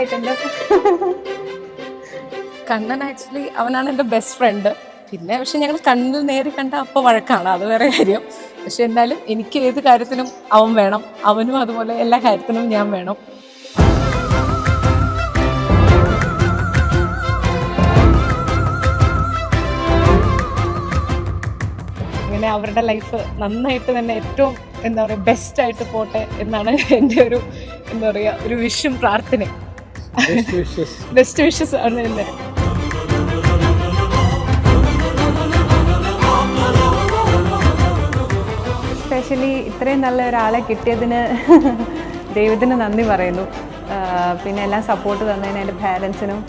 ആയിട്ടുണ്ട്. കണ്ണൻ ആക്ച്വലി അവനാണ് എൻ്റെ ബെസ്റ്റ് ഫ്രണ്ട്. പിന്നെ പക്ഷെ ഞങ്ങൾ കണ്ണിൽ നേരി കണ്ട അപ്പോൾ വഴക്കാണ്, അത് വേറെ കാര്യം. പക്ഷെ എന്നാലും എനിക്ക് ഏത് കാര്യത്തിനും അവൻ വേണം, അവനും അതുപോലെ എല്ലാ കാര്യത്തിനും ഞാൻ വേണം. അങ്ങനെ അവരുടെ ലൈഫ് നന്നായിട്ട് തന്നെ ഏറ്റവും എന്താ പറയുക ബെസ്റ്റായിട്ട് പോട്ടെ എന്നാണ് എൻ്റെ ഒരു എന്താ പറയുക ഒരു വിഷും പ്രാർത്ഥനയും. ബെസ്റ്റ് വിഷസ് ആണ് എൻ്റെ. എസ്പെഷ്യലി ഇത്രയും നല്ല ഒരാളെ കിട്ടിയതിന് ദൈവത്തിന് നന്ദി പറയുന്നു. പിന്നെ എല്ലാം സപ്പോർട്ട് തന്നതിന് എൻ്റെ പാരൻസിനും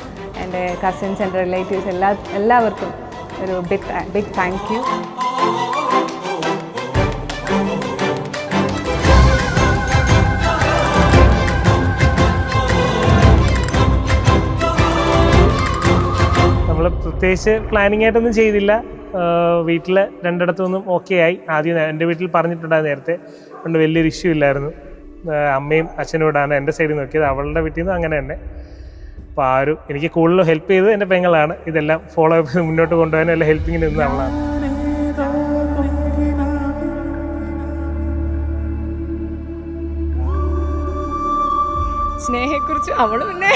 എൻ്റെ കസിൻസ് എൻ്റെ റിലേറ്റീവ്സ് എല്ലാവർക്കും ഒരു ബിഗ് താങ്ക് യു. നമ്മൾ പ്രത്യേകിച്ച് പ്ലാനിങ് ആയിട്ടൊന്നും ചെയ്തില്ല. വീട്ടിൽ രണ്ടിടത്തുനിന്നും ഓക്കെ ആയി. ആദ്യം എൻ്റെ വീട്ടിൽ പറഞ്ഞിട്ടുണ്ടായിരുന്നു നേരത്തെ, അതുകൊണ്ട് വലിയൊരു ഇഷ്യൂ ഇല്ലായിരുന്നു. അമ്മയും അച്ഛനും ഇടാണ് എൻ്റെ സൈഡിൽ നോക്കിയത്, അവളുടെ വീട്ടിൽ നിന്ന് അങ്ങനെ തന്നെ. അപ്പോൾ എനിക്ക് കൂടുതൽ ഹെൽപ്പ് ചെയ്തത് എൻ്റെ പെങ്ങളാണ്. ഇതെല്ലാം ഫോളോ അപ്പ് മുന്നോട്ട് കൊണ്ടുപോകാനും എല്ലാം ഹെൽപ്പിങ്ങിന് നിന്ന് അവളാണ്. സ്നേഹയെക്കുറിച്ച് അവൾ പിന്നെ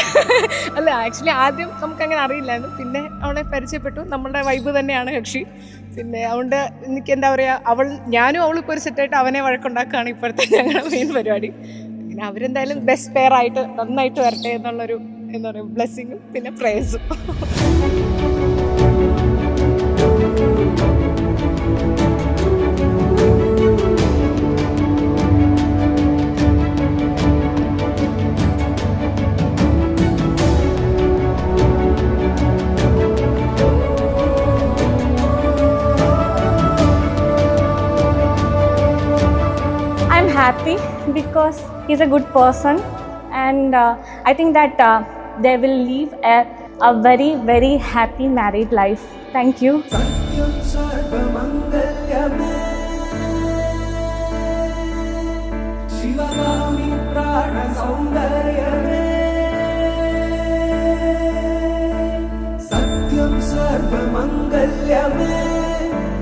അല്ല ആക്ച്വലി ആദ്യം നമുക്കങ്ങനെ അറിയില്ലായിരുന്നു. പിന്നെ അവളെ പരിചയപ്പെട്ടു. നമ്മളുടെ വൈബ് തന്നെയാണ് കക്ഷി. പിന്നെ അതുകൊണ്ട് എനിക്ക് എന്താ പറയുക, ഞാനും അവളും ഇപ്പോൾ ഒരു സെറ്റായിട്ട് അവനെ വഴക്കുണ്ടാക്കുകയാണ് ഇപ്പോഴത്തെ ഞങ്ങളുടെ മെയിൻ പരിപാടി. അങ്ങനെ അവരെന്തായാലും ബെസ്റ്റ് പെയർ ആയിട്ട് നന്നായിട്ട് വരട്ടെ എന്നുള്ളൊരു എന്താ പറയുക ബ്ലെസ്സിങ്ങും പിന്നെ പ്രേസും. Happy because he's a good person, and I think that they will live a very, very happy married life. Thank you.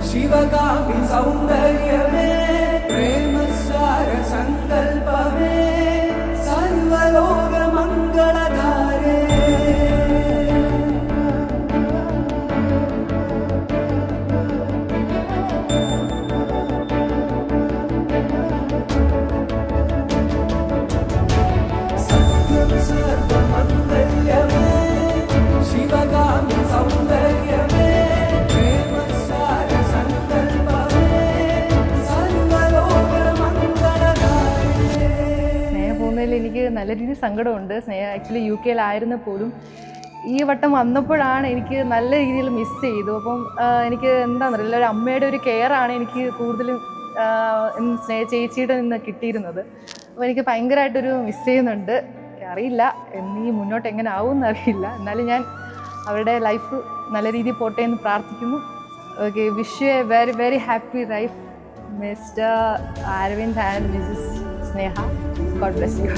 Shivagami saundaryame प्रेमसार संकल्पमे सर्वलोक मंगलधारे सत्यं सर्वमंगल्यमे शिवगामि सौंदर्यमे എനിക്ക് നല്ല രീതിയിൽ സങ്കടമുണ്ട്. സ്നേഹ ആക്ച്വലി UK പോലും ഈ വട്ടം വന്നപ്പോഴാണ് എനിക്ക് നല്ല രീതിയിൽ മിസ് ചെയ്തു. അപ്പം എനിക്ക് എന്താണെന്നറിയില്ല, ഒരു അമ്മയുടെ ഒരു കെയറാണ് എനിക്ക് കൂടുതലും ചേച്ചിയുടെ നിന്ന് കിട്ടിയിരുന്നത്. അപ്പോൾ എനിക്ക് ഭയങ്കരമായിട്ടൊരു മിസ് ചെയ്യുന്നുണ്ട്. അറിയില്ല ഇനി മുന്നോട്ട് എങ്ങനെ ആവുമെന്ന് അറിയില്ല. എന്നാലും ഞാൻ അവരുടെ ലൈഫ് നല്ല രീതിയിൽ പോട്ടെ എന്ന് പ്രാർത്ഥിക്കുന്നു. Okay, wish you a very very happy life Mr Aravind and Mrs Sneha. God bless you.